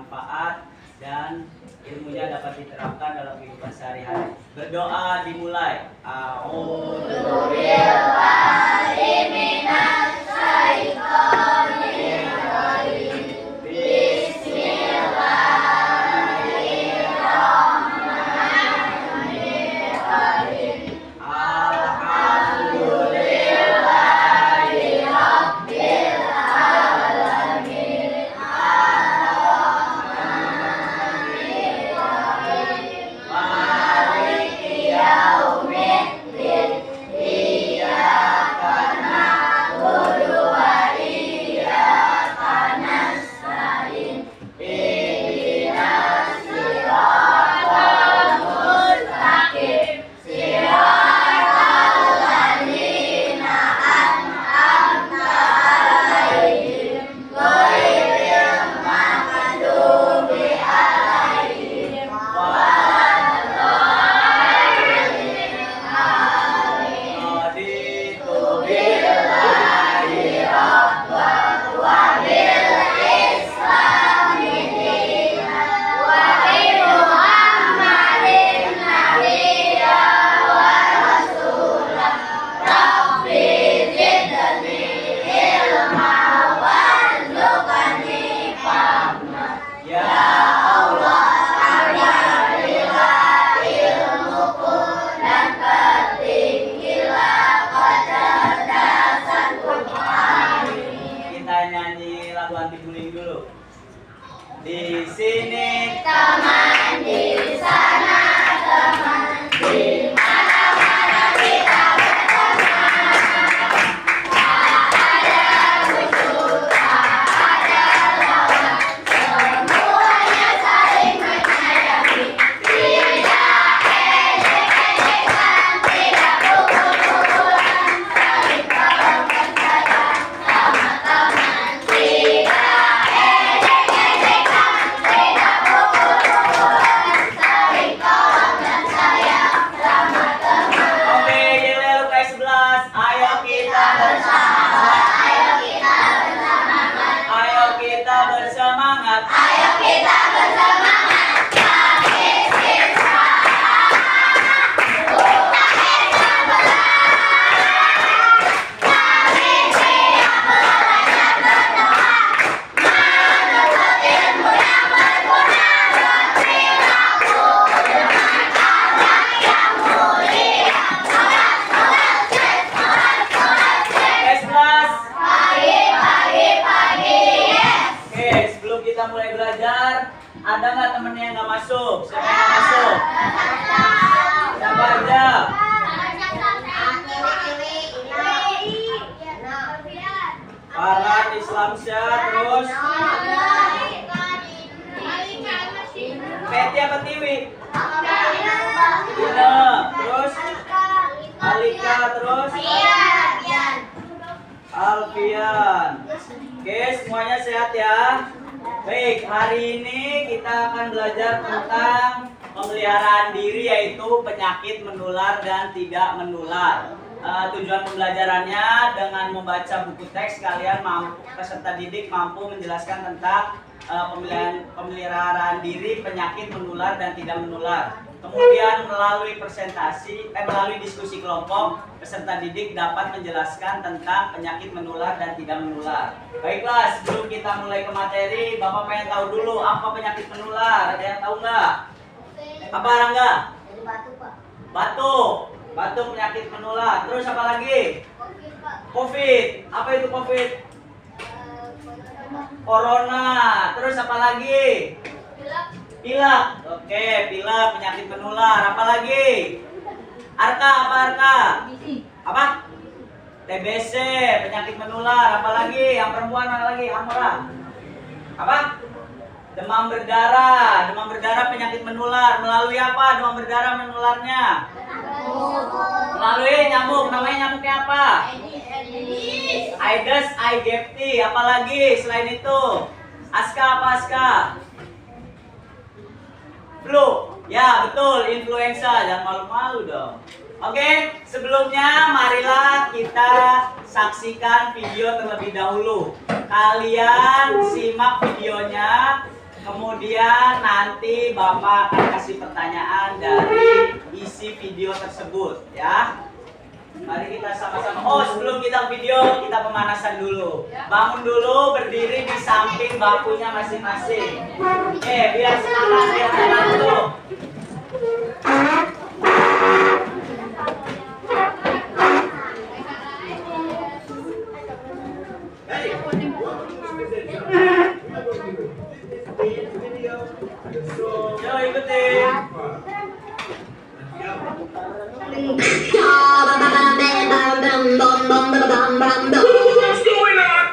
bermanfaat dan ilmunya dapat diterapkan dalam kehidupan sehari-hari. Berdoa dimulai. Di sini teman, di sana teman, di mana-mana kita berteman. Tak ada musuh, tak ada lawan, semuanya saling menyayangi. Tidak ejek-ejekan, tidak pukul-pukulan, saling tolong dan sayang sama teman. Tidak bersemangat, ayo kita bersemangat, kami siswa UKS 11, kami siap belajar berdoa, menuntut ilmu yang berguna, berperilaku dengan akhlak yang mulia. Semangat, pagi. Sebelum kita mulai belajar, ada nggak temennya yang nggak masuk? Siapa yang nggak masuk? Siapa aja? Farhan, Islamsyah, terus Peti apa Tiwi? Dina, terus Alika, terus Alfian. Oke, semuanya sehat ya. Baik, hari ini kita akan belajar tentang pemeliharaan diri, yaitu penyakit menular dan tidak menular. Tujuan pembelajarannya dengan membaca buku teks, kalian peserta didik mampu menjelaskan tentang pemeliharaan diri, penyakit menular dan tidak menular. Kemudian melalui melalui diskusi kelompok, peserta didik dapat menjelaskan tentang penyakit menular dan tidak menular. Baiklah, sebelum kita mulai ke materi, Bapak pengen tahu dulu apa penyakit menular. Ada yang tahu nggak? Apa Rangga? Batuk, Pak. Batuk penyakit menular. Terus apa lagi? COVID. Apa itu COVID? Corona. Terus apa lagi? Pilek. Oke, pilek penyakit menular. Apa lagi? Arka, apa Arka? Apa? TBC penyakit menular. Apa lagi? Yang perempuan mana lagi? Amora. Apa? Demam berdarah. Demam berdarah penyakit menular. Melalui apa demam berdarah menularnya? Melalui nyamuk. Namanya nyamuknya apa? Aedes aegypti. Apa lagi selain itu? Aska, apa Aska? Flu. Ya betul, influenza. Jangan malu-malu dong. Oke, sebelumnya marilah kita saksikan video terlebih dahulu. Kalian simak videonya Kemudian nanti Bapak akan kasih pertanyaan dari isi video tersebut ya. Mari kita sama-sama. Oh, sebelum kita video, kita pemanasan dulu. Bangun dulu, berdiri di samping bakunya masing-masing. Oke, biar semangat, biar semangat dulu. Yo, ikutin. What's going on?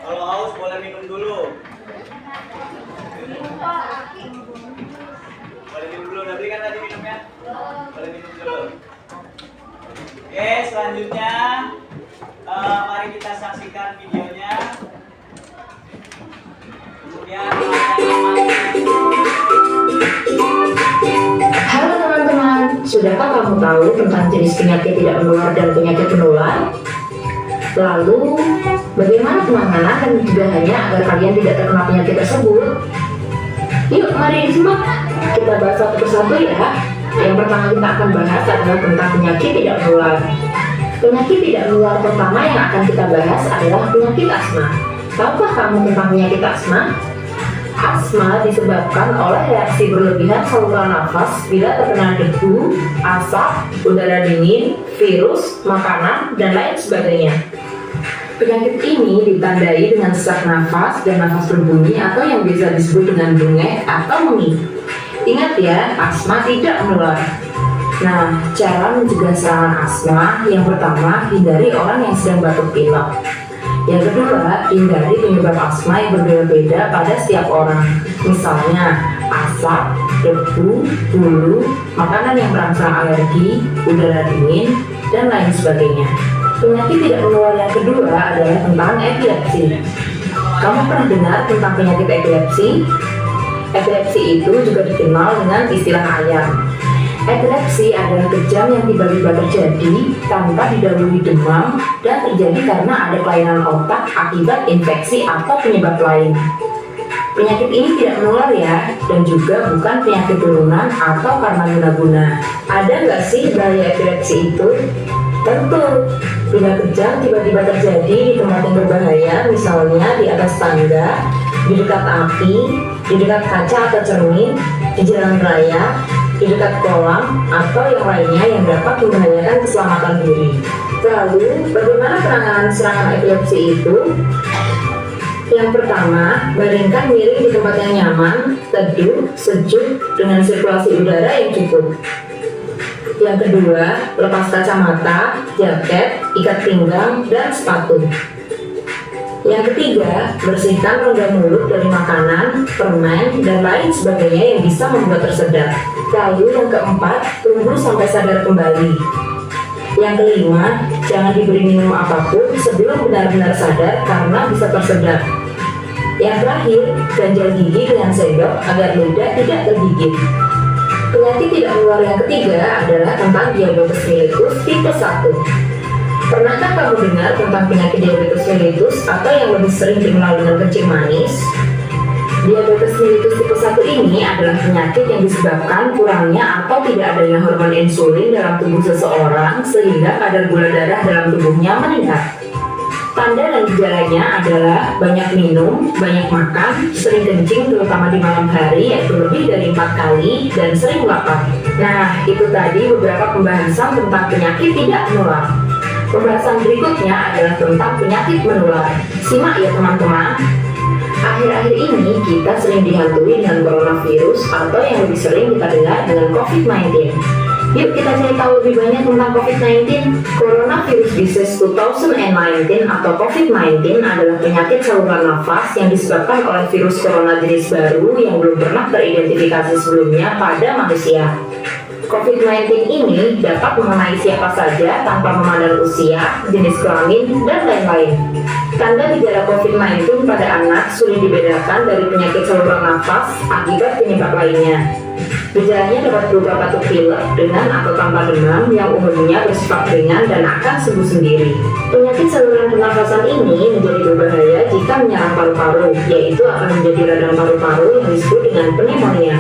Kalau haus boleh minum dulu. Boleh minum dulu, udah berikan tadi minumnya? Boleh minum dulu. Oke, selanjutnya mari kita saksikan videonya. Kemudian Halo teman-teman, sudahkah kamu tahu tentang jenis penyakit tidak menular dan penyakit menular? Lalu, bagaimana penanganan dan pencegahannya agar kalian tidak terkena penyakit tersebut? Yuk, mari disimak. Kita bahas satu persatu ya. Yang pertama kita akan bahas adalah tentang penyakit tidak menular. Penyakit tidak menular pertama yang akan kita bahas adalah penyakit asma. Tahukah kamu tentang penyakit asma? Asma disebabkan oleh reaksi berlebihan saluran nafas bila terkena debu, asap, udara dingin, virus, makanan, dan lain sebagainya. Penyakit ini ditandai dengan sesak nafas dan nafas berbunyi atau yang biasa disebut dengan bengek atau mengi. Ingat ya, asma tidak menular. Nah, cara mencegah serangan asma yang pertama, hindari orang yang sedang batuk pilek. Yang kedua, hindari penyebab asma yang berbeda-beda pada setiap orang. Misalnya, asap, debu, bulu, makanan yang merangsang alergi, udara dingin, dan lain sebagainya. Penyakit tidak menular yang kedua adalah tentang epilepsi. Kamu pernah dengar tentang penyakit epilepsi? Epilepsi itu juga dikenal dengan istilah ayam. Epilepsi adalah kejang yang tiba-tiba terjadi tanpa didahului demam dan terjadi karena ada kelainan otak akibat infeksi atau penyebab lain. Penyakit ini tidak menular ya, dan juga bukan penyakit turunan atau karena guna-guna. Ada nggak sih bahaya epilepsi itu? Tentu, bila kejang tiba-tiba terjadi di tempat yang berbahaya, misalnya di atas tangga, di dekat api, di dekat kaca atau cermin, di jalan raya, di dekat kolam, atau yang lainnya yang dapat membahayakan keselamatan diri. Lalu, bagaimana penanganan serangan epilepsi itu? Yang pertama, baringkan miring di tempat yang nyaman, teduh, sejuk, dengan sirkulasi udara yang cukup. Yang kedua, lepas kacamata, jaket, ikat pinggang, dan sepatu. Yang ketiga, bersihkan rongga mulut dari makanan, permen, dan lain sebagainya yang bisa membuat tersedak. Lalu yang keempat, tunggu sampai sadar kembali. Yang kelima, jangan diberi minum apapun sebelum benar-benar sadar karena bisa tersedak. Yang terakhir, ganjal gigi dengan sendok agar lidah tidak tergigit. Penyakit tidak menular yang ketiga adalah tentang diabetes mellitus tipe 1. Pernahkah kamu dengar tentang penyakit diabetes mellitus atau yang lebih sering dikenal dengan kencing manis? Diabetes mellitus tipe 1 ini adalah penyakit yang disebabkan kurangnya atau tidak adanya hormon insulin dalam tubuh seseorang sehingga kadar gula darah dalam tubuhnya meningkat. Tanda dan gejalanya adalah banyak minum, banyak makan, sering kencing terutama di malam hari yaitu lebih dari 4 kali, dan sering lapar. Nah, itu tadi beberapa pembahasan tentang penyakit tidak menular. Pembahasan berikutnya adalah tentang penyakit menular. Simak ya teman-teman. Akhir-akhir ini kita sering dihantui dengan coronavirus atau yang lebih sering kita dengar dengan COVID-19. Yuk kita cari tahu lebih banyak tentang COVID-19. Coronavirus Disease 2019 atau COVID-19 adalah penyakit saluran nafas yang disebabkan oleh virus corona jenis baru yang belum pernah teridentifikasi sebelumnya pada manusia. COVID-19 ini dapat mengenai siapa saja tanpa memandang usia, jenis kelamin, dan lain-lain. Tanda gejala COVID-19 pada anak sulit dibedakan dari penyakit saluran nafas akibat penyebab lainnya. Gejalanya dapat berupa batuk pilek dengan atau tanpa demam yang umumnya bersifat ringan dan akan sembuh sendiri. Penyakit saluran pernafasan ini menjadi berbahaya jika menyerang paru-paru, yaitu akan menjadi radang paru-paru yang disebut dengan pneumonia.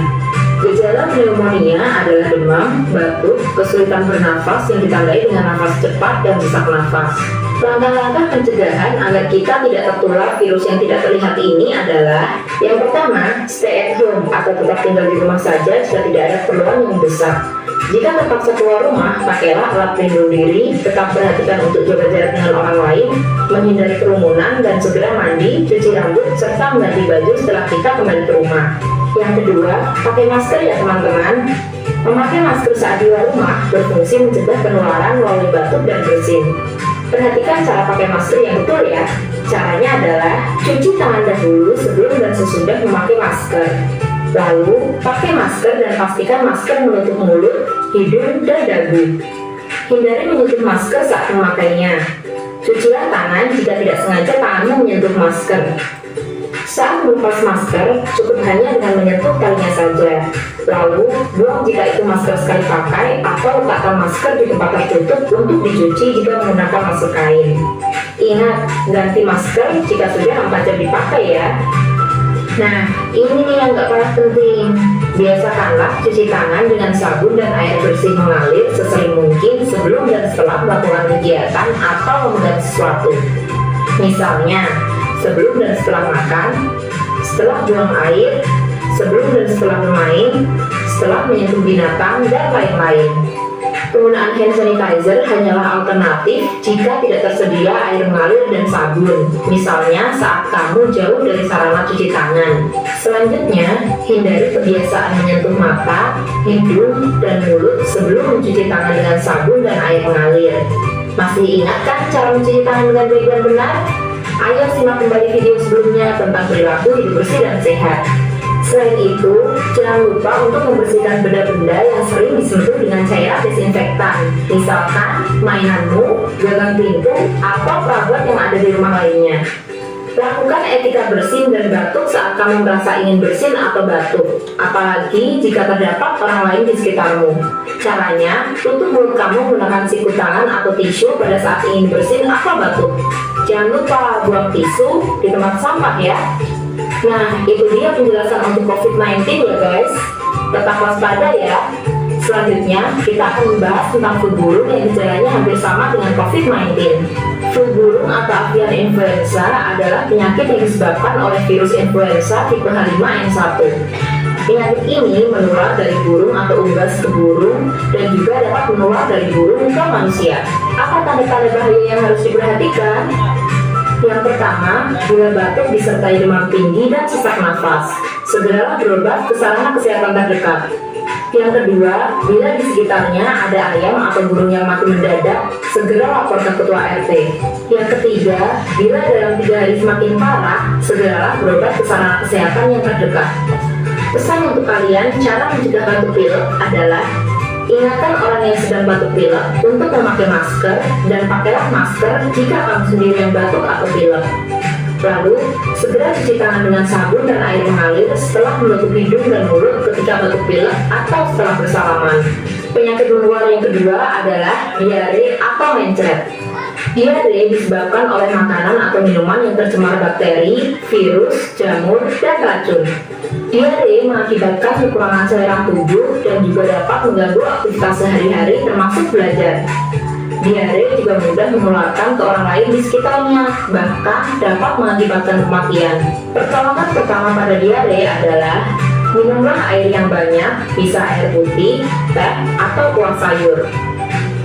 Gejala pneumonia adalah demam, batuk, kesulitan bernafas yang ditandai dengan nafas cepat dan sesak nafas. Langkah-langkah pencegahan agar kita tidak tertular virus yang tidak terlihat ini adalah: yang pertama, stay at home atau tetap tinggal di rumah saja jika tidak ada keperluan yang mendesak. Jika terpaksa keluar rumah, pakailah alat pelindung diri, tetap perhatikan untuk jaga jarak dengan orang lain, menghindari kerumunan, dan segera mandi, cuci rambut, serta mengganti baju setelah kita kembali ke rumah. Yang kedua, pakai masker ya teman-teman. Memakai masker saat di luar rumah berfungsi mencegah penularan melalui batuk dan bersin. Perhatikan cara pakai masker yang betul ya. Caranya adalah cuci tangan dahulu sebelum dan sesudah memakai masker. Lalu, pakai masker dan pastikan masker menutup mulut, hidung, dan dagu. Hindari menutup masker saat memakainya. Cucilah tangan jika tidak sengaja tanganmu menyentuh masker. Saat melepas masker, cukup hanya dengan menyentuh talinya saja. Lalu, buang jika itu masker sekali pakai atau letakkan masker di tempat tertutup untuk dicuci jika menggunakan masker kain. Ingat, ganti masker jika sudah 4 jam dipakai ya. Nah, ini nih yang gak kalah penting. Biasakanlah cuci tangan dengan sabun dan air bersih mengalir sesering mungkin sebelum dan setelah melakukan kegiatan atau memegang sesuatu. Misalnya, sebelum dan setelah makan, setelah buang air, sebelum dan setelah bermain, setelah menyentuh binatang, dan lain-lain. Penggunaan hand sanitizer hanyalah alternatif jika tidak tersedia air mengalir dan sabun, misalnya saat kamu jauh dari sarana cuci tangan. Selanjutnya, hindari kebiasaan menyentuh mata, hidung, dan mulut sebelum mencuci tangan dengan sabun dan air mengalir. Masih ingat kan cara mencuci tangan dengan baik dan benar? Ayo simak kembali video sebelumnya tentang perilaku hidup bersih dan sehat. Selain itu, jangan lupa untuk membersihkan benda-benda yang sering disentuh dengan cairan desinfektan, misalkan mainanmu, gagang pintu, atau perabot yang ada di rumah lainnya. Lakukan etika bersin dan batuk saat kamu merasa ingin bersin atau batuk, apalagi jika terdapat orang lain di sekitarmu. Caranya, tutup mulut kamu menggunakan siku tangan atau tisu pada saat ingin bersin atau batuk. Jangan lupa buang tisu di tempat sampah ya. Nah, itu dia penjelasan untuk COVID-19 ya guys. Tetap waspada ya. Selanjutnya, kita akan membahas tentang flu burung yang gejalanya hampir sama dengan COVID-19. Flu burung atau avian influenza adalah penyakit yang disebabkan oleh virus influenza tipe H5N1. Penyakit ini menular dari burung atau unggas ke burung dan juga dapat menular dari burung ke manusia. Apa tanda-tanda bahaya yang harus diperhatikan? Yang pertama, bila batuk disertai demam tinggi dan sesak nafas, segeralah berobat ke sarana kesehatan terdekat. Yang kedua, bila di sekitarnya ada ayam atau burung yang mati mendadak, segera lapor ke ketua RT. Yang ketiga, bila dalam 3 hari semakin parah, segeralah berobat ke sarana kesehatan yang terdekat. Pesan untuk kalian, cara mencegah batuk pilek adalah ingatkan orang yang sedang batuk pilek untuk memakai masker dan pakailah masker jika kamu sendiri yang batuk atau pilek. Lalu, segera cuci tangan dengan sabun dan air mengalir setelah menutup hidung dan mulut ketika batuk pilek atau setelah bersalaman. Penyakit menular yang kedua adalah diare atau mencret. Diare disebabkan oleh makanan atau minuman yang tercemar bakteri, virus, jamur, dan racun. Diare mengakibatkan kekurangan cairan tubuh dan juga dapat mengganggu aktivitas sehari-hari termasuk belajar. Diare juga mudah menularkan ke orang lain di sekitarnya, bahkan dapat mengakibatkan kematian. Pertolongan pertama pada diare adalah minumlah air yang banyak, bisa air putih, teh, atau kuah sayur.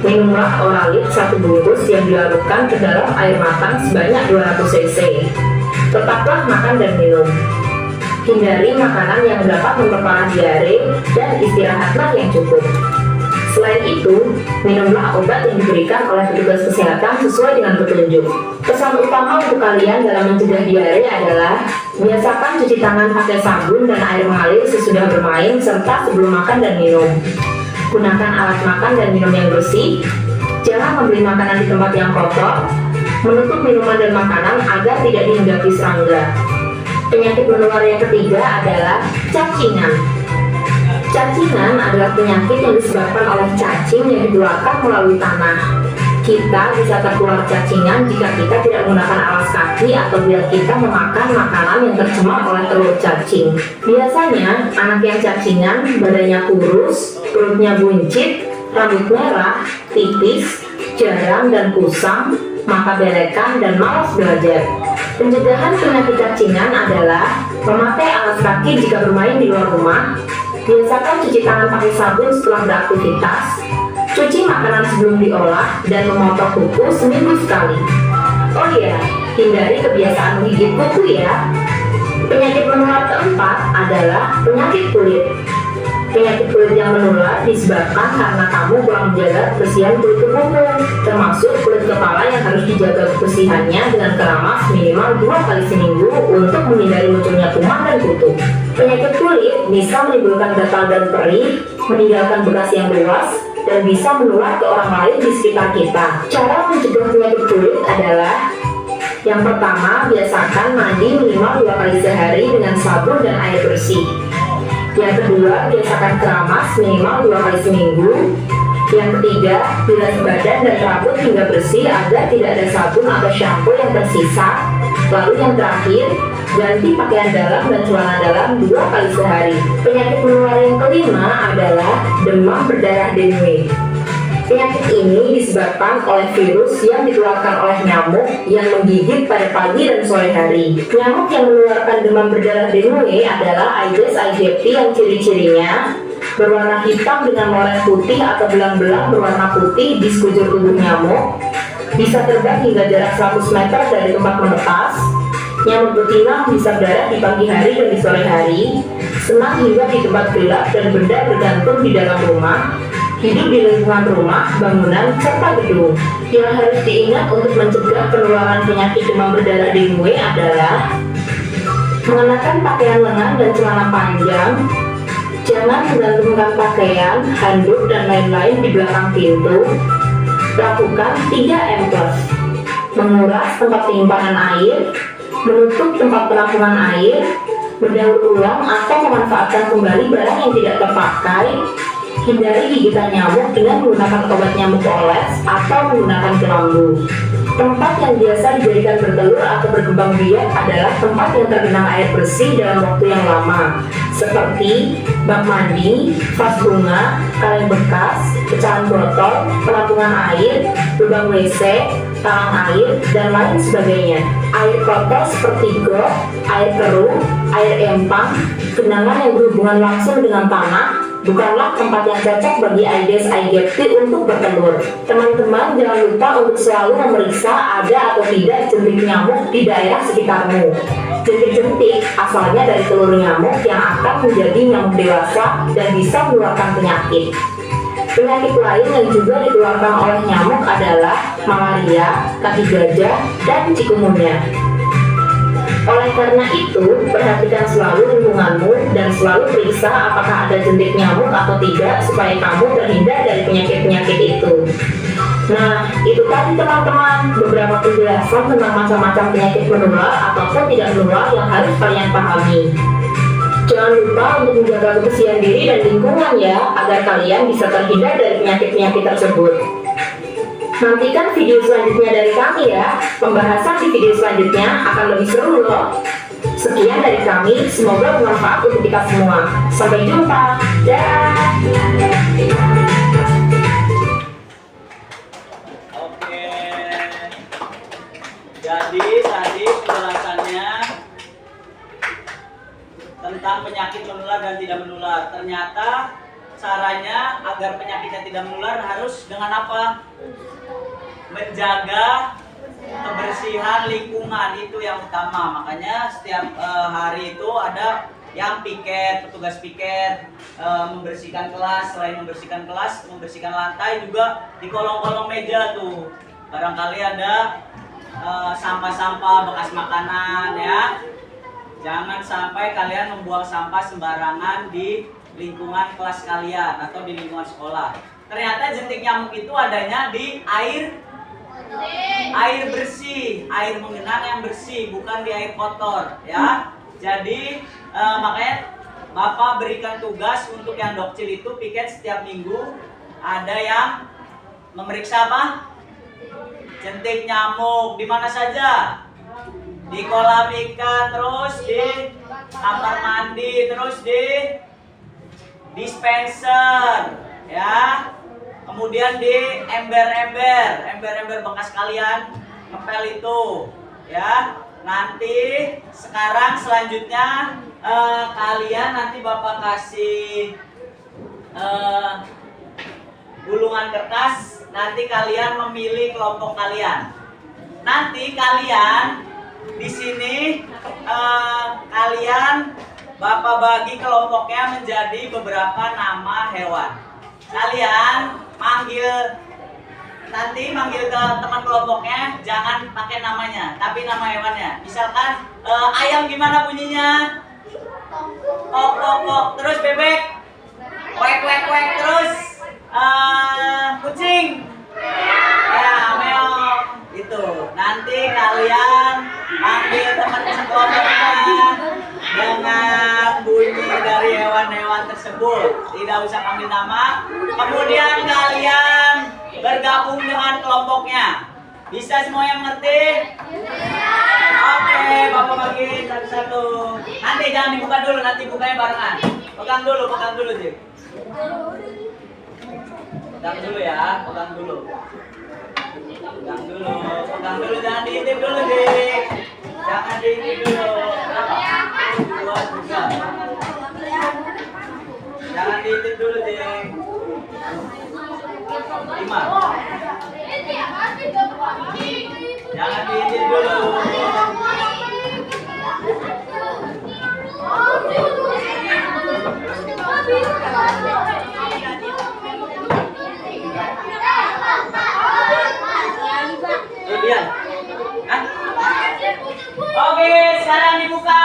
Minumlah Oralit 1 bungkus yang dilarutkan ke dalam air matang sebanyak 200 cc. Tetaplah makan dan minum. Hindari makanan yang dapat memperparah diare dan istirahatlah yang cukup. Selain itu, minumlah obat yang diberikan oleh petugas kesehatan sesuai dengan petunjuk. Pesan utama untuk kalian dalam mencegah diare adalah biasakan cuci tangan pakai sabun dan air mengalir sesudah bermain serta sebelum makan dan minum. Gunakan alat makan dan minum yang bersih. Jangan membeli makanan di tempat yang kotor. Menutup minuman dan makanan agar tidak dihinggapi serangga. Penyakit menular yang ketiga adalah cacingan. Cacingan adalah penyakit yang disebabkan oleh cacing yang ditularkan melalui tanah. Kita bisa tertular cacingan jika kita tidak menggunakan alas kaki atau bila kita memakan makanan yang tercemar oleh telur cacing. Biasanya, anak yang cacingan badannya kurus, perutnya buncit, rambut merah, tipis, jarang dan kusam, mata belekan, dan malas belajar. Pencegahan penyakit cacingan adalah memakai alas kaki jika bermain di luar rumah, biasakan cuci tangan pakai sabun setelah beraktivitas, cuci makanan sebelum diolah, dan memotong kuku seminggu sekali. Oh iya, hindari kebiasaan menggigit kuku ya. Penyakit menular keempat adalah penyakit kulit. Penyakit kulit yang menular disebabkan karena kamu kurang menjaga kebersihan kulit tubuhmu, termasuk kulit kepala yang harus dijaga kebersihannya dengan keramas minimal 2 kali seminggu untuk menghindari munculnya kuman dan kutu. Penyakit kulit bisa menimbulkan gatal dan perih, meninggalkan bekas yang luas, dan bisa menular ke orang lain di sekitar kita. Cara mencegah penyakit kulit adalah yang pertama, biasakan mandi minimal 2 kali sehari dengan sabun dan air bersih. Yang kedua, biasakan keramas minimal 2 kali seminggu. Yang ketiga, bilas badan dan rambut hingga bersih agar tidak ada sabun atau shampoo yang tersisa. Lalu yang terakhir, ganti pakaian dalam dan celana dalam 2 kali sehari. Penyakit menular yang kelima adalah demam berdarah dengue. Penyakit ini disebabkan oleh virus yang ditularkan oleh nyamuk yang menggigit pada pagi dan sore hari. Nyamuk yang menularkan demam berdarah dengue adalah Aedes aegypti yang ciri-cirinya berwarna hitam dengan loren putih atau belang-belang berwarna putih di sekujur tubuh nyamuk, bisa terbang hingga jarak 100 meter dari tempat menetas. Nyamuk betina bisa berdarah di pagi hari dan di sore hari, senang hingga di tempat gelap dan benda bergantung di dalam rumah, hidup di lingkungan rumah, bangunan, serta gedung. Yang harus diingat untuk mencegah penularan penyakit demam berdarah dengue adalah mengenakan pakaian lengan dan celana panjang, jangan menggantungkan pakaian, handuk, dan lain-lain di belakang pintu. Lakukan 3M+, menguras tempat penyimpanan air, menutup tempat penampungan air, mendaur ulang atau memanfaatkan kembali barang yang tidak terpakai, hindari gigitan nyamuk dengan menggunakan obat nyamuk oles atau menggunakan kelambu. Tempat yang biasa dijadikan bertelur atau berkembang biak adalah tempat yang tergenang air bersih dalam waktu yang lama, seperti bak mandi, vas bunga, kaleng bekas, pecahan botol, penampungan air, lubang WC, talang air, dan lain sebagainya. Air kotor seperti got, air keruh, air empang, genangan yang berhubungan langsung dengan tanah bukanlah tempat yang cocok bagi Aedes aegypti untuk bertelur. Teman-teman jangan lupa untuk selalu memeriksa ada atau tidak jentik nyamuk di daerah sekitarmu. Jentik-jentik asalnya dari telur nyamuk yang akan menjadi nyamuk dewasa dan bisa menularkan penyakit. Penyakit lain yang juga ditularkan oleh nyamuk adalah malaria, kaki gajah, dan chikungunya. Oleh karena itu, perhatikan selalu lingkunganmu dan selalu periksa apakah ada jentik nyamuk atau tidak supaya kamu terhindar dari penyakit-penyakit itu. Nah, itu tadi teman-teman beberapa penjelasan tentang macam-macam penyakit menular ataupun tidak menular yang harus kalian pahami. Jangan lupa untuk menjaga kebersihan diri dan lingkungan ya, agar kalian bisa terhindar dari penyakit-penyakit tersebut. Nantikan video selanjutnya dari kami ya. Pembahasan di video selanjutnya akan lebih seru loh. Sekian dari kami, semoga bermanfaat untuk kita semua. Sampai jumpa. Dah. Oke. Jadi tadi penjelasannya tentang penyakit menular dan tidak menular. Ternyata caranya agar penyakitnya tidak menular harus dengan apa? Menjaga kebersihan lingkungan, itu yang utama. Makanya setiap hari itu ada yang piket, petugas piket, membersihkan kelas. Selain membersihkan kelas, membersihkan lantai juga di kolong-kolong meja tuh. Barangkali ada sampah-sampah bekas makanan ya. Jangan sampai kalian membuang sampah sembarangan di lingkungan kelas kalian atau di lingkungan sekolah. Ternyata jentik nyamuk itu adanya di air bersih, air menggenang yang bersih, bukan di air kotor ya. Jadi makanya Bapak berikan tugas untuk yang dokcil itu piket setiap minggu, ada yang memeriksa apa? Jentik nyamuk di mana saja? Di kolam ikan, terus di kamar mandi, terus di dispenser ya. Kemudian di ember-ember bekas kalian ngepel itu ya. Nanti sekarang selanjutnya kalian nanti Bapak kasih gulungan kertas. Nanti kalian memilih kelompok kalian. Nanti kalian di sini kalian Bapak bagi kelompoknya menjadi beberapa nama hewan. Kalian nanti manggil ke teman kelompoknya, jangan pakai namanya, tapi nama hewannya. Misalkan ayam gimana bunyinya? Kok kok kok. Terus bebek, kwek kwek kwek. Terus kucing, ya meong. Itu. Nanti kalian panggil teman kelompoknya dengan bunyi dari hewan-hewan tersebut. Tidak usah panggil nama. Kemudian kalian bergabung dengan kelompoknya. Bisa semua yang ngerti? Oke, Bapak bagi satu-satu. Nanti jangan dibuka dulu, nanti bukanya barengan. Pegang dulu, Jim. Pegang dulu ya, pegang dulu, jangan diintip dulu, Dik. Jangan diintip dulu. Jangan diintip 5. Jangan diinjil dulu. Kemudian, oke, sekarang dibuka.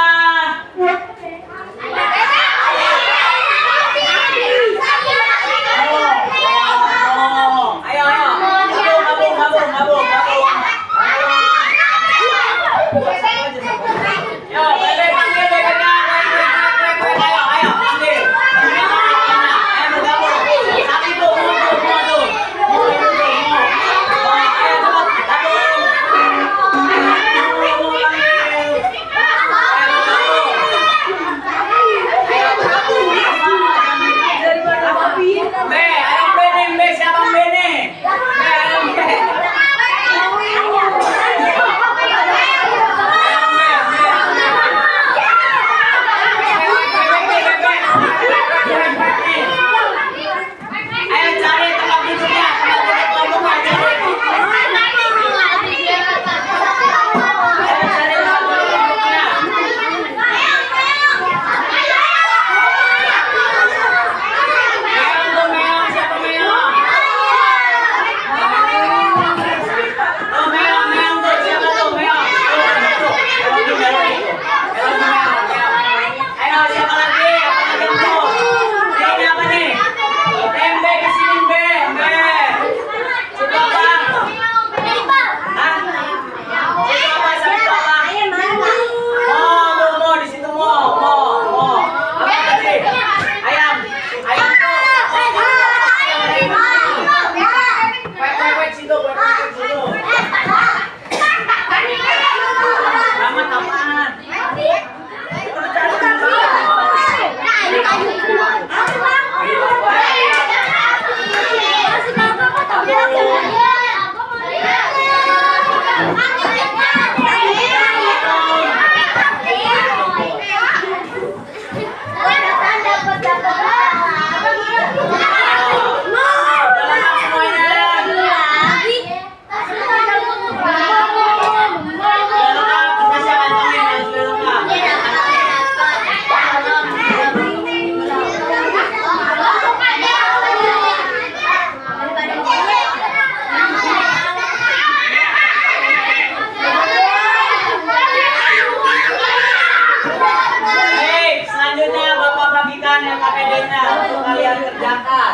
LKPD-nya untuk kalian kerjakan.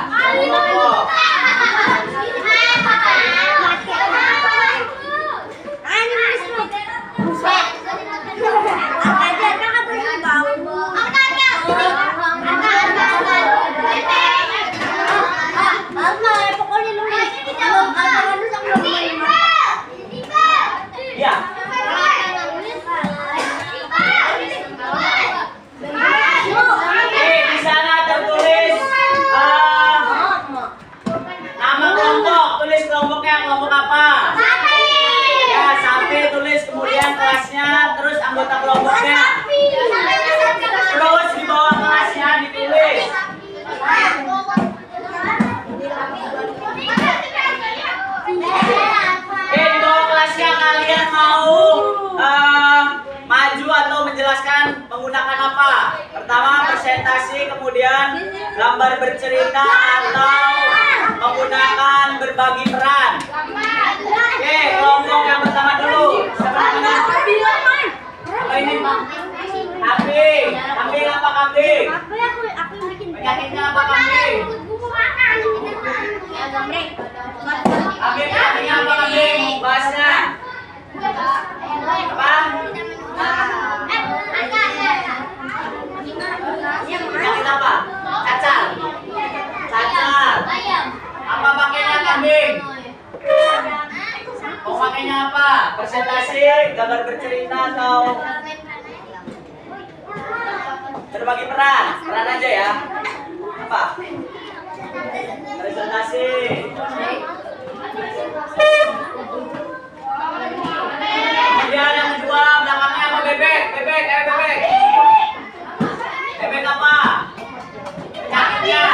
Kelasnya, terus anggota kelompoknya, terus di bawah kelasnya ditulis. Di bawah kelasnya kalian mau maju atau menjelaskan menggunakan apa? Pertama presentasi, kemudian gambar bercerita atau menggunakan berbagi peran. Oke, kelompok yang pertama dulu. Apa ini? Kambing. Kambing apa kambing? Penyakitnya apa kambing? Kambingnya apa kambing? Bahasnya apa? Penyakit apa? Cacar. Cacar. Apa pakainya kambing? Mau pakainya apa? Presentasi, gambar bercerita atau berbagi peran? Peran aja ya. Apa? Presentasi. Kemudian yang kedua, belakangnya apa? Bebek. Bebek, bebek. Bebek apa? Penyakitnya.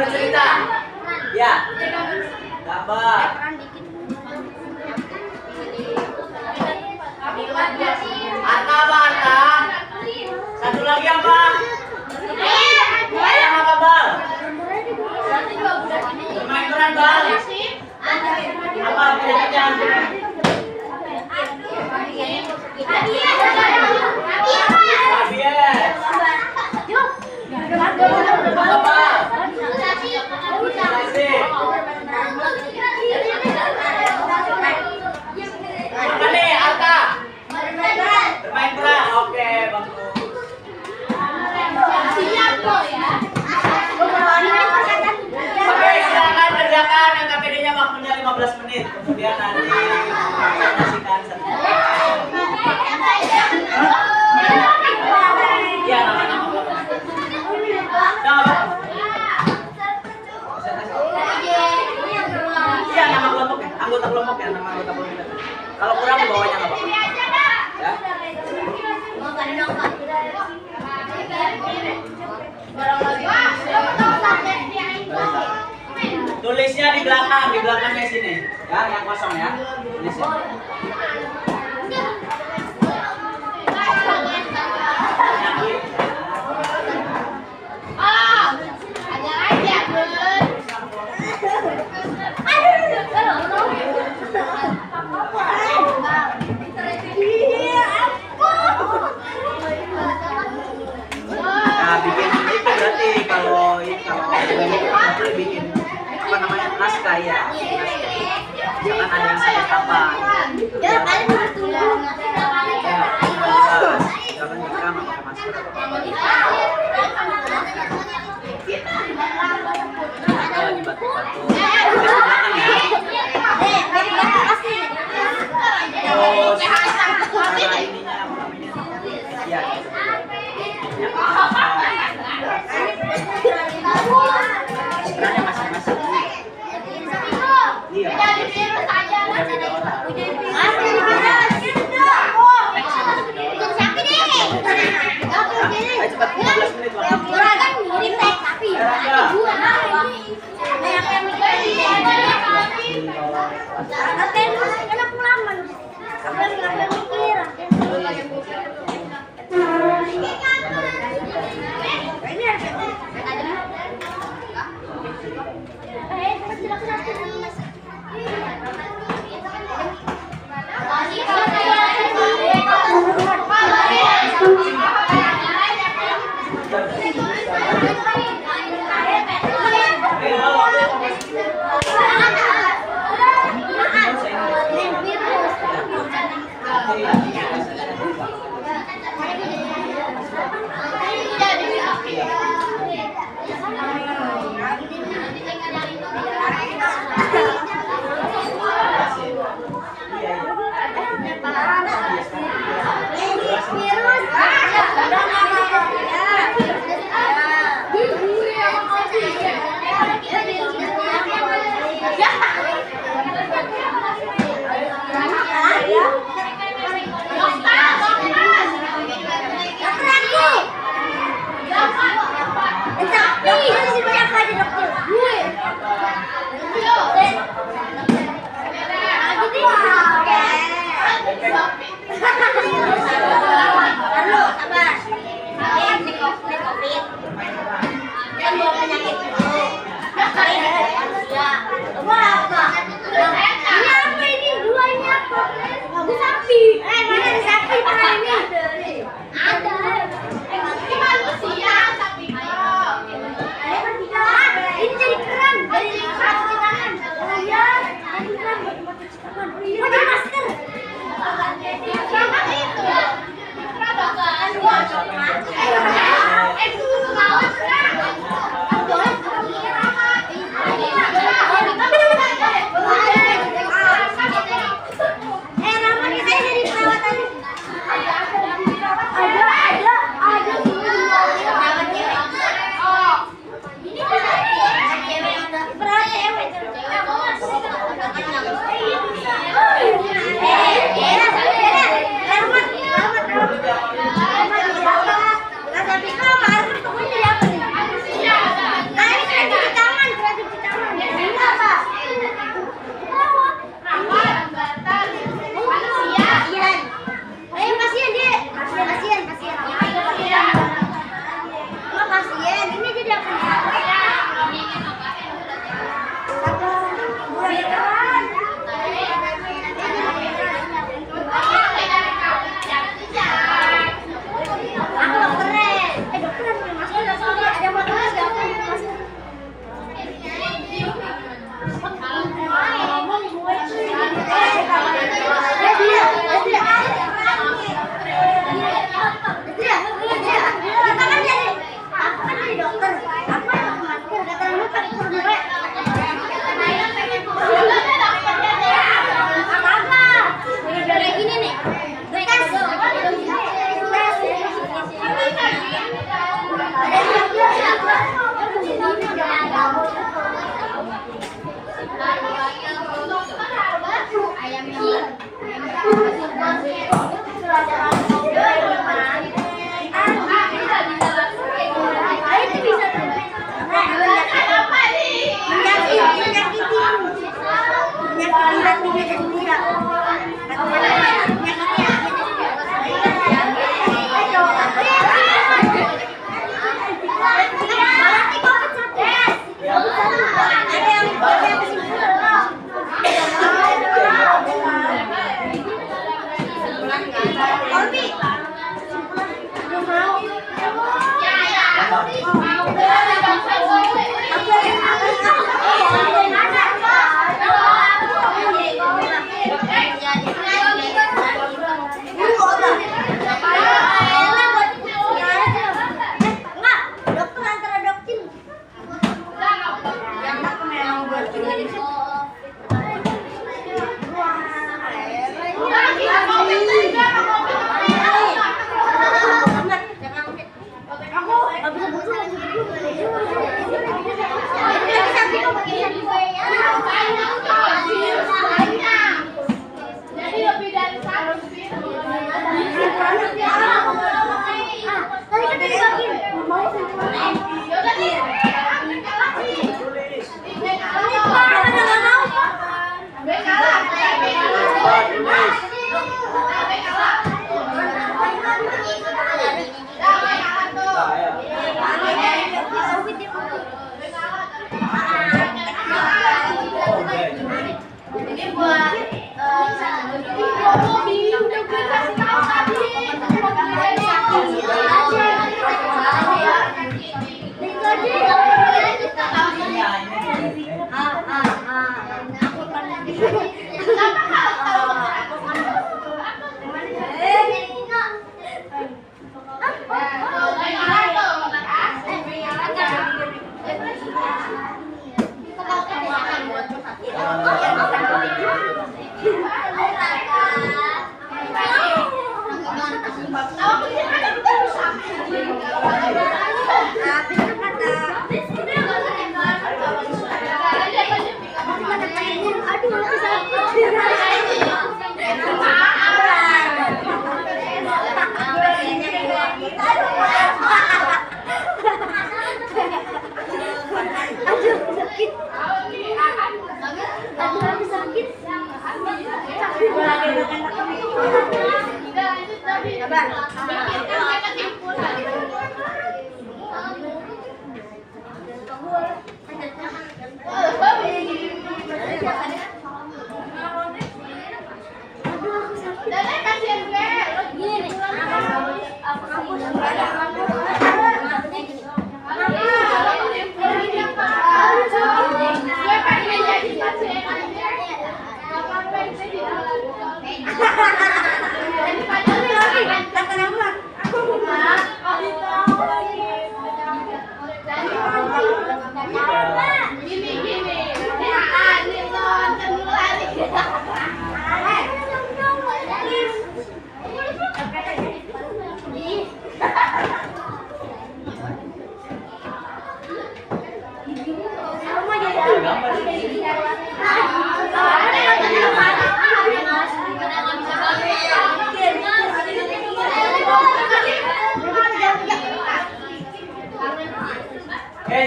bercerita. Ya. Gambar. Arka apa Arka? Satu lagi apa? Ayam apa bal? Bermain peran bal. Apa penyakitnya? Rabies. Apa? Apa nih Arka? Bermain peran. Oke, bagus. Oke, silakan kerjakan yang KPD-nya waktunya 15 menit. Kemudian nanti presentasikan sendiri. Iya, nama-nama. Iya, nama kelompoknya, anggota kelompoknya, nama anggota kelompoknya. Kalau kurang bawanya nggak apa-apa. Ya. Tulisnya di belakangnya sini, ya, yang kosong ya. Tulisnya. Nah, bikin itu berarti kalau bikin apa namanya naskah ya. Jangan ada yang sakit kapan. Jangan direkam pakai masker. Lagi batu-batu. Terus cara ininya apa namanya? Ya. Sebenarnya masing-masing. Iya. Beda orang. Ayo cepat 15 menit waktu.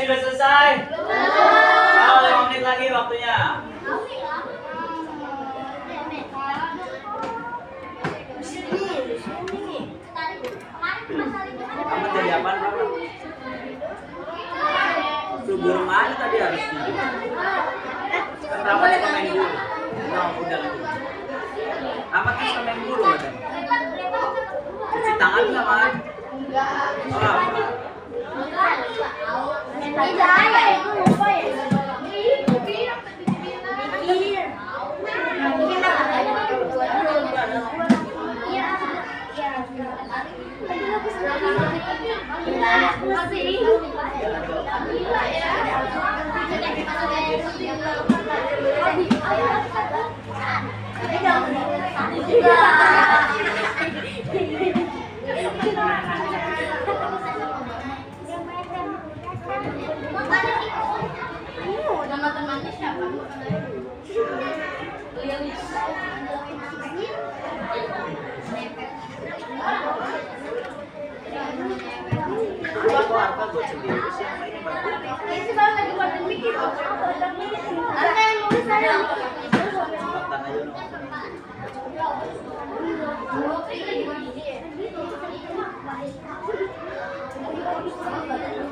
Sudah selesai. Nah, 5 menit lagi waktunya. Kamu jadi apa? Subur mana tadi harusnya? Kan Rahmat suka main dulu. Nah, udah lanjut. Rahmat kan suka main dulu, madam. Cuci tangan nggak, Man? Oh, apa? Teman-temannya siapa? Aku apa buat sendiri sih? Ini bagus. Ini baru lagi buat mikir. Ada yang nulis saya. Cepetan aja dong.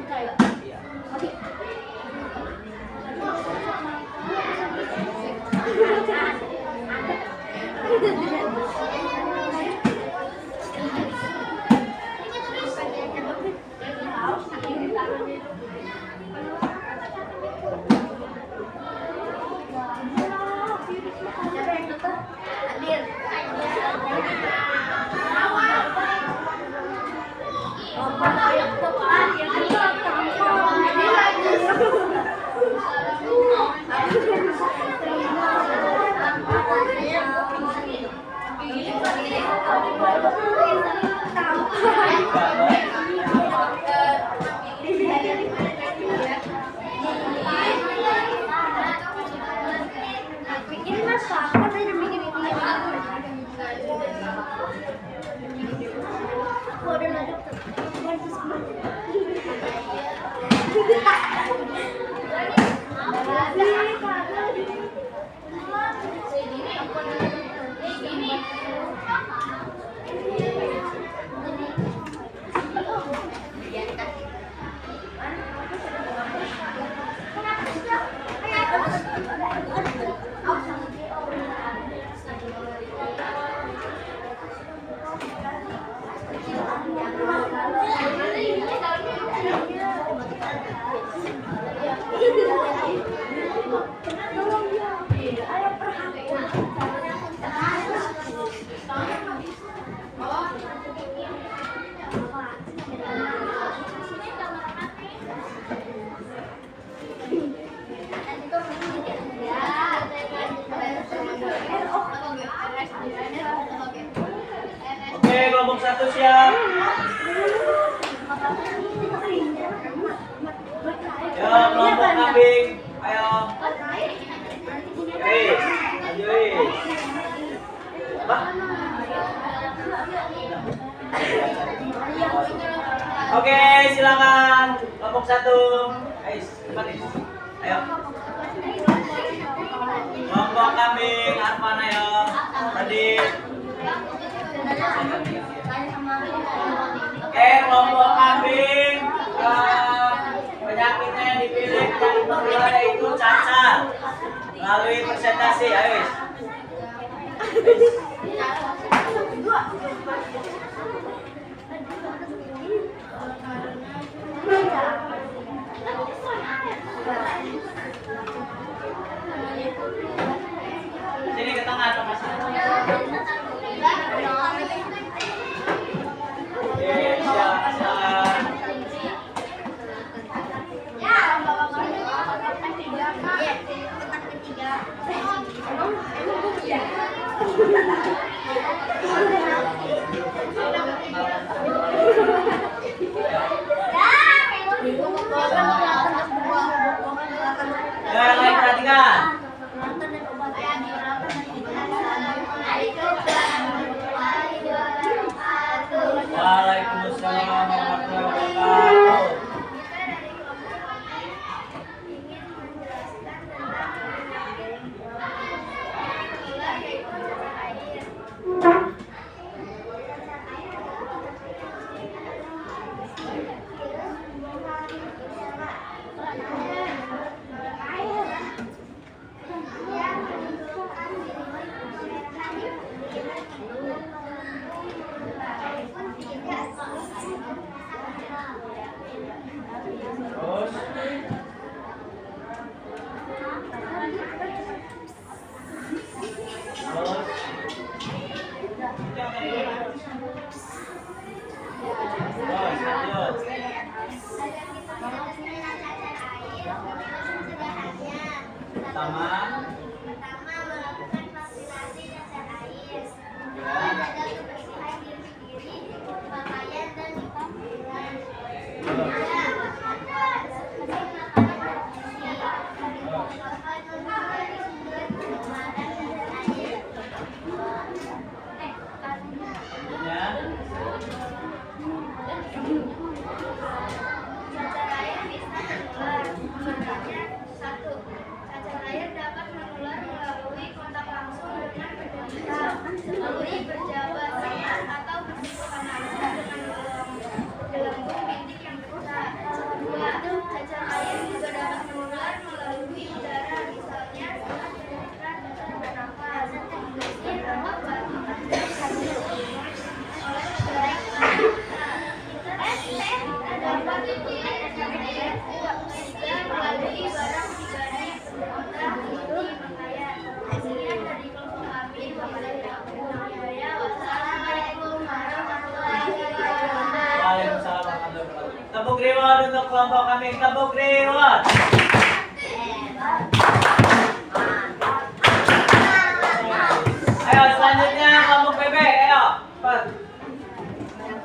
satu siap. Ya, kelompok kambing. Ayo. Wis, maju wis. Pak. Oke, silakan. Kelompok satu. Ayo, cepat nih. Ayo. Kelompok kambing, Arfan ayo. Radit. Kelompok kambing. Penyakitnya yang dipilih penyakit menular yaitu cacar. Melalui presentasi, ayo. Sini ke tengah atau Mas? Yang lain perhatikan. Waalaikumsalam warahmatullahi wabarakatuh. Pertama melakukan vaksinasi cacar air. Menjaga kebersihan diri sendiri, pakaian dan lingkungan. Cacar air bisa menular. Contohnya, 1. Cacar air dapat menular melalui kontak langsung dengan penderita, melalui berjabat tangan atau bersentuhan langsung dengan gelembung bintik yang besar. 2. Cacar air juga dapat menular melalui udara, misalnya saat penderita bisa bernafas, meski atau batu oleh udara yang dapat menular cacar air juga melalui barang pribadi, benda, ini pakaian. Sekian dari kelompok kami. Wassalamualaikum warahmatullahi wabarakatuh. Waalaikumsalam warahmatullahi wabarakatuh. Tepuk reward untuk kelompok kami. Tepuk reward. Ayo selanjutnya kelompok bebek. Ayo. Cepat.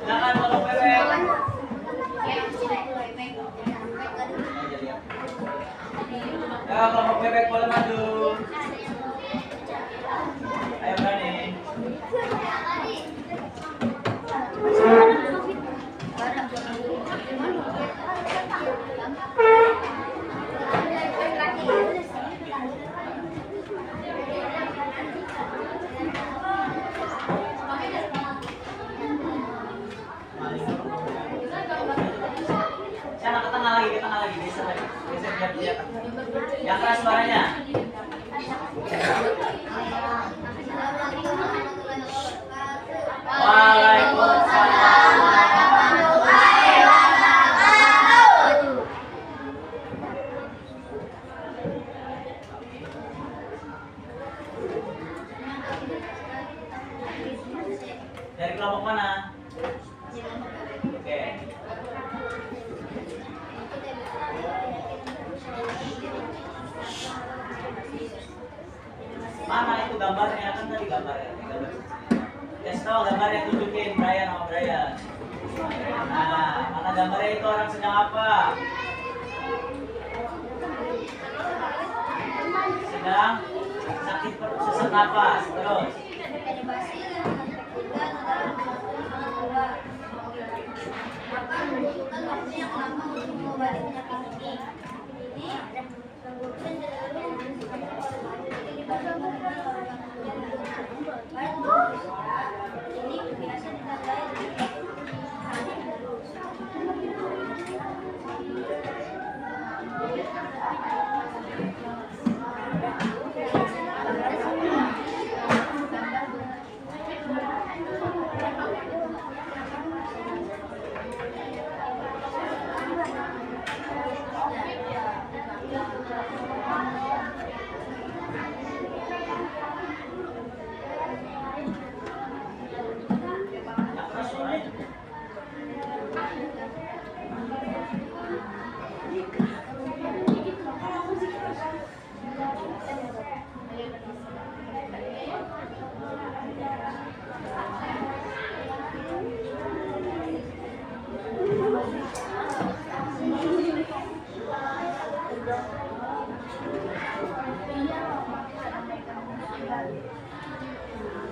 Silakan kelompok bebek. Ayo kelompok bebek boleh maju. Ayo berani. Sana ke tengah lagi, geser lagi. Geser biar kelihatan. Yang keras suaranya. Waalaikumsalam warahmatullahi wabarakatuh. Dari kelompok mana? Oke. Mana itu gambarnya? Kan tadi gambarnya. Tes kasih tahu gambarnya, tunjukin Brian sama Brian. Nah, mana gambarnya itu orang sedang apa? Sedang sakit perut, sesak napas. Terus.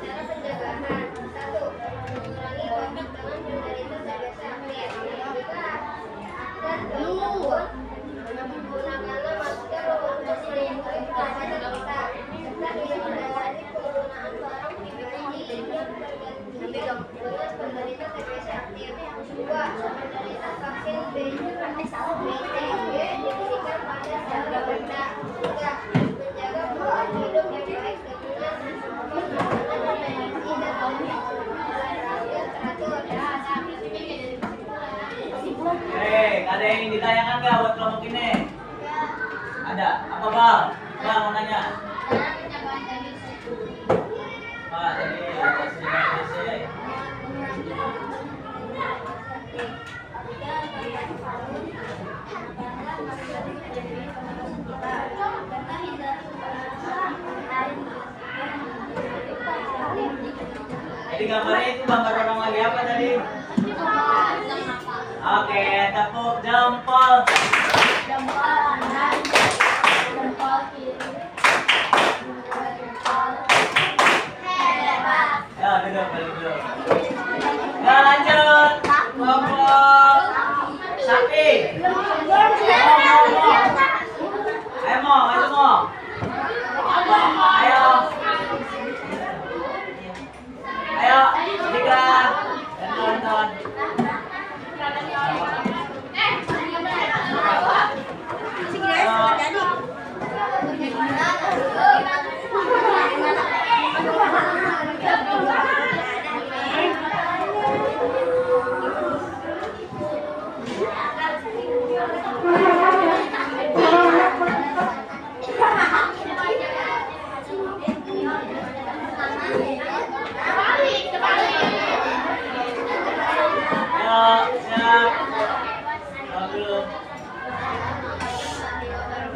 Cara pencegahan 1. Mengurangi kontak dengan penderita TBC aktif. 2. Menggunakan masker membatasi daya tarik terhadap kita serta menghindari penggunaan barang pribadi dengan penderita TBC aktif. 2. Penderita vaksin BCG diberikan pada usia rendah. 3. Menjaga pola hidup yang baik dengan makanan bergizi dan olahraga teratur. Ada yang ingin ditanyakan nggak buat kelompok ini? Ada. Apa Bal? Bal mau nanya. Pak, jadi jadi gambarnya itu gambar orang lagi apa tadi? Oke, tepuk jempol. Jempol kanan, jempol kiri, jempol hebat. Ya, duduk, balik dulu. Ya, lanjut. Kelompok Sakti. Ayo, Mo, ayo, Mo. Ayo. Ayo, tiga. Dan kawan-kawan.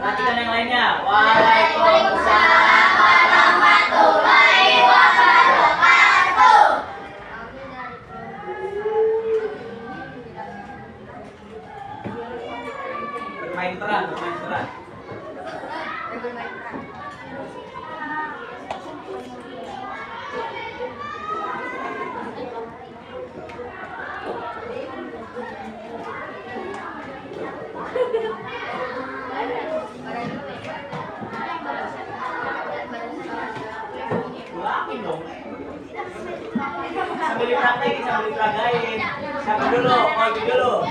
Perhatikan yang lainnya. Waalaikumsalam warahmatullahi wabarakatuh. Bermain peran, bermain peran. Ulangin dong. Sambil dipraktekin, sambil diperagain. Siapa dulu? Mau dulu.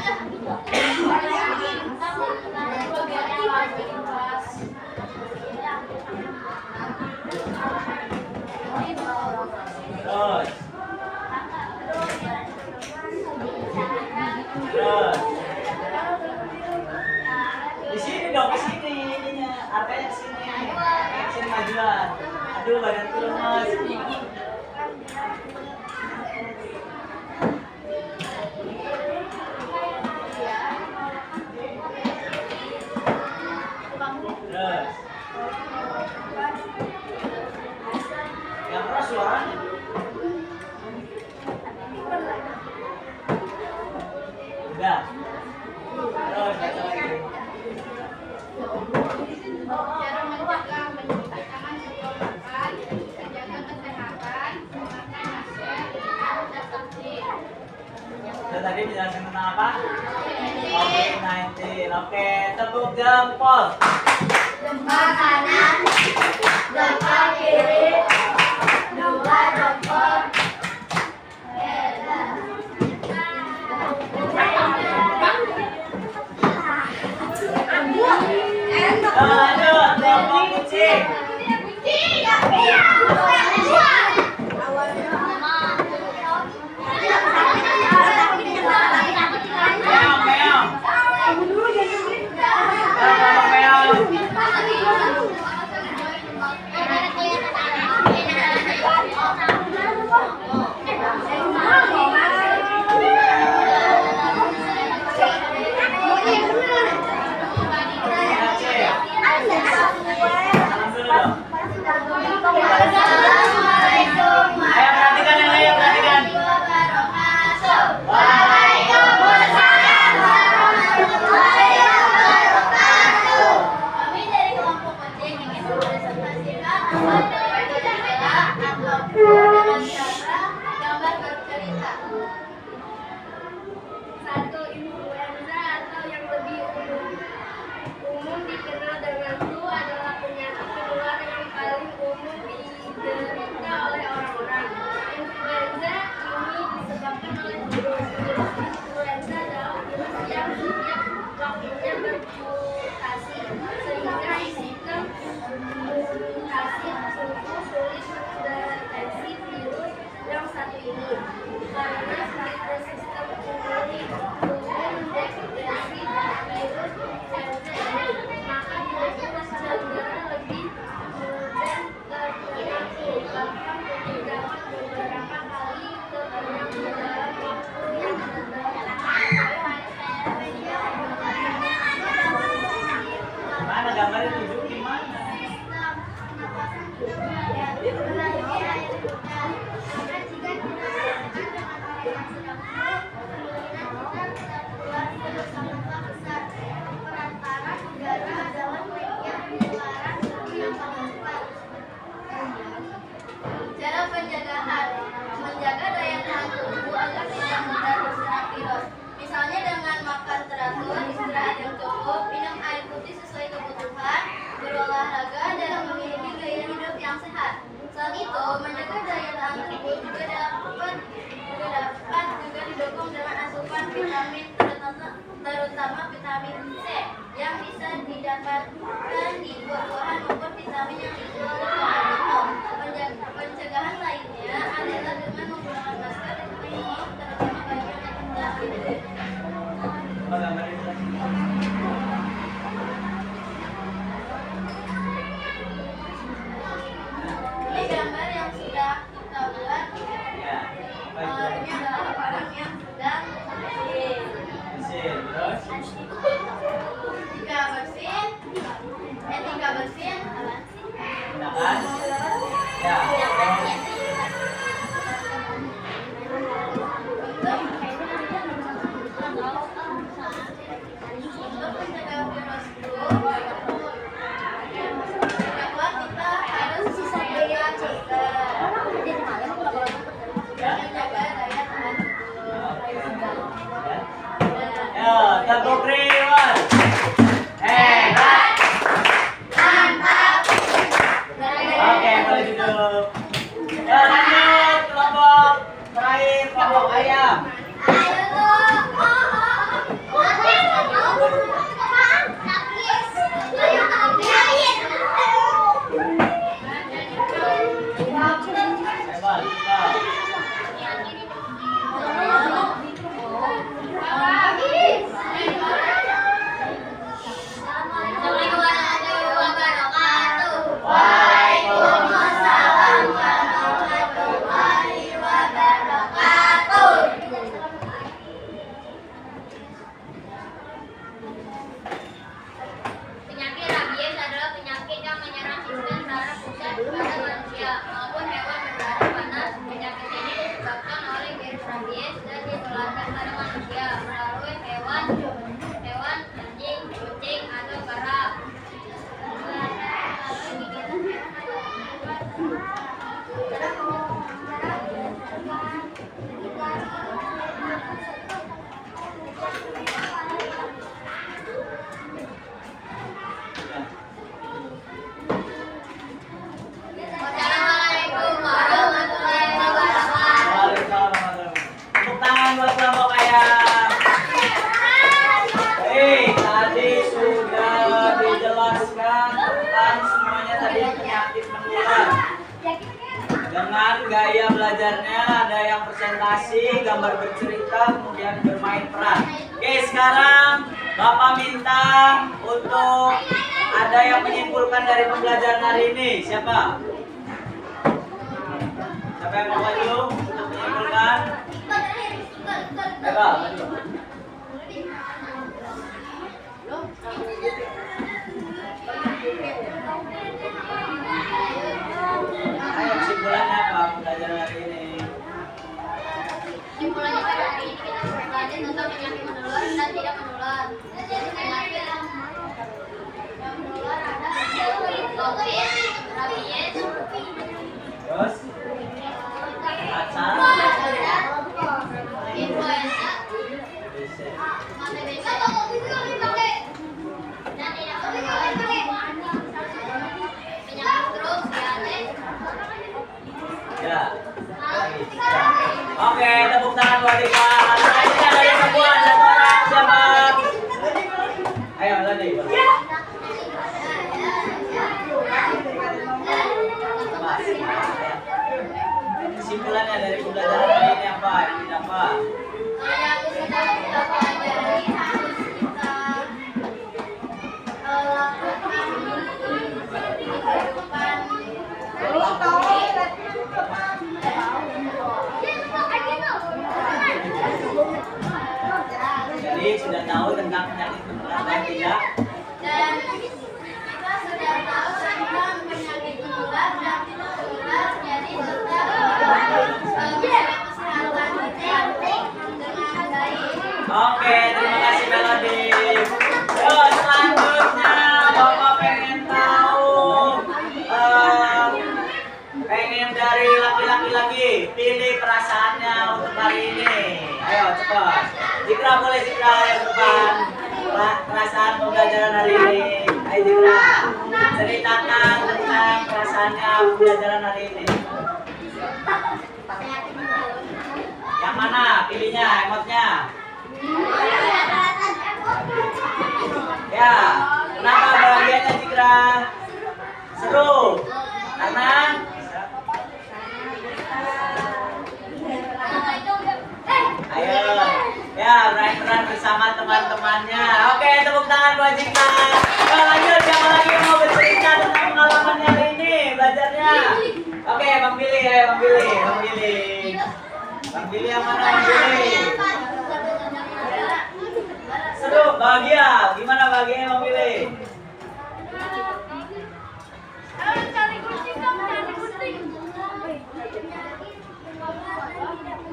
Terus. Terus. Di sini dong, ke sini ininya. Arkanya ke sini. Action majuan. Aduh, badan turun, Mas. Terus. Yang keras suaranya. apa? COVID-19. Oke, tepuk jempol. Jempol kanan, jempol kiri, dua jempol. Lanjut, kelompok kucing. Meong, meong. Kelompok meong. Salam dulu dong. Ayo perhatikan yang lain, perhatikan. Waalaikumsalam warahmatullahi wabarakatuh. Kami dari kelompok kucing ingin mempresentasikan anggota bergejala ataupun dengan cara gambar bercerita. Satu, influenza atau yang lebih umum dikenal dengan flu adalah penyakit menular yang paling umum diderita oleh orang-orang. Influenza ini disebabkan oleh virus. Influenza adalah virus yang setiap waktunya bermutasi, sehingga sistem imunisasi tubuh sulit mendeteksi virus yang satu ini. Karena struktur sistem imun tubuh mendeteksi virus influenza ini, maka virus cenderung lebih mudah terkena flu. Bahkan dapat beberapa kali terkena flu dalam waktu yang Mana gambarnya, tunjukin mana? Cara penjagaan: menjaga daya tahan tubuh agar tidak mudah terserang virus. Misalnya dengan makan teratur, istirahat yang cukup, minum air putih sesuai kebutuhan, berolahraga, dan memiliki gaya hidup yang sehat. Selain itu, menjaga daya tahan tubuh juga dapat didukung dengan asupan vitamin, terutama vitamin C yang bisa didapatkan di buah-buahan maupun vitamin yang dikelola oleh pencegahan lainnya adalah dengan menggunakan masker dan minum, terutama bagi yang rendah. Apa gambarnya? Ini gambar yang sudah kita buat. Ya. Apa itu? Ini adalah orang yang sedang bersin. Mesin, terus? Jika bersin, Gunakan. Ya. untuk mencegah virus flu, bahwa kita harus menjaga masker dan menjaga daya tahan tubuh. Yo, tepuk reward. Hebat. Mantap. Dengan gaya belajarnya ada yang presentasi, gambar bercerita, kemudian bermain peran. Oke, sekarang Bapak minta untuk ada yang menyimpulkan dari pembelajaran hari ini. Siapa? Siapa yang mau maju untuk menyimpulkan? Ayo, maju. Ayo, kesimpulannya apa pembelajaran hari ini? Kesimpulannya pada hari ini kita belajar tentang penyakit menular dan tidak menular. Jadi penyakit yang menular ada COVID, rabies, Terus? Kaca? influenza, dan tidak menular. Penyakit stroke, diabetes. Ya. Oke, tepuk tangan buat Dika. Selanjutnya dari perempuan satu orang siapa? Ayo tadi. Kesimpulannya dari pembelajaran hari ini apa yang didapat? Yang kita pelajari harus kita lakukan di kehidupan Jadi sudah tahu tentang penyakit menular dan tidak. dan kita sudah tahu tentang penyakit menular dan tidak menular, jadi tetap menjaga kesehatan kita dengan baik. Oke, terima kasih Melody. Yo, selanjutnya Bapak pengen tahu pengen dari laki-laki lagi pilih perasaannya untuk hari ini. Ayo cepat. Jikra boleh Jikra yang depan. Perasaan pembelajaran hari ini. Ayo Jikra. Ceritakan tentang perasaannya pembelajaran hari ini. Yang mana pilihnya emotnya? Ya, kenapa bahagianya Jikra? Seru. Karena ayo, ya berperan bersama teman-temannya. Oke, tepuk tangan buat Jikra. Nah, lanjut, siapa lagi yang mau bercerita tentang pengalamannya hari ini belajarnya? Oke, Bang Billy, Bang Billy, Bang Billy. Bang Billy yang mana Bang Billy? Seru, bahagia. Gimana bahagianya Bang Billy?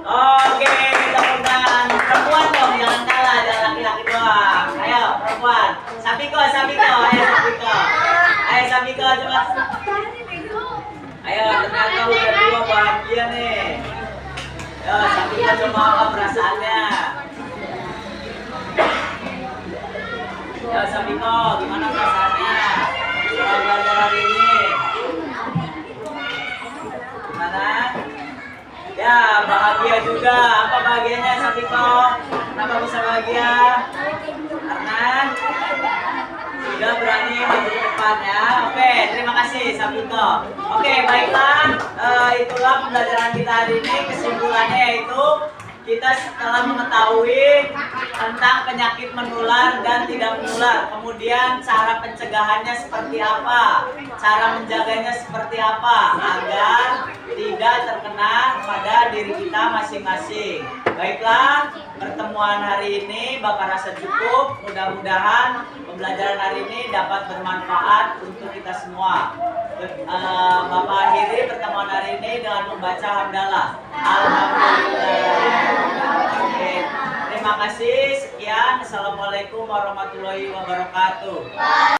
Oke, tepuk tangan. Perempuan dong, jangan kalah, jangan laki-laki doang. Ayo, perempuan. Sapiko, ayo Sapiko. Ayo Sapiko, coba. Ayo, ternyata udah dua bahagia nih. Yo, Sapiko coba apa perasaannya? Yo, Sapiko, gimana perasaannya? Setelah belajar hari ini. Gimana? Ya, bahagia juga. Apa bahagianya Sapiko? Kenapa bisa bahagia? Karena sudah berani maju ke depan ya. Oke, terima kasih Sapiko. Oke, baiklah. Itulah pembelajaran kita hari ini. Kesimpulannya yaitu kita setelah mengetahui tentang penyakit menular dan tidak menular, kemudian cara pencegahannya seperti apa, cara menjaganya seperti apa agar tidak terkena pada diri kita masing-masing. Baiklah, pertemuan hari ini Bapak rasa cukup. Mudah-mudahan pembelajaran hari ini dapat bermanfaat untuk kita semua. Bapak akhiri pertemuan hari ini dengan membaca hamdalah. Alhamdulillah. Oke, terima kasih. Sekian. Assalamualaikum warahmatullahi wabarakatuh.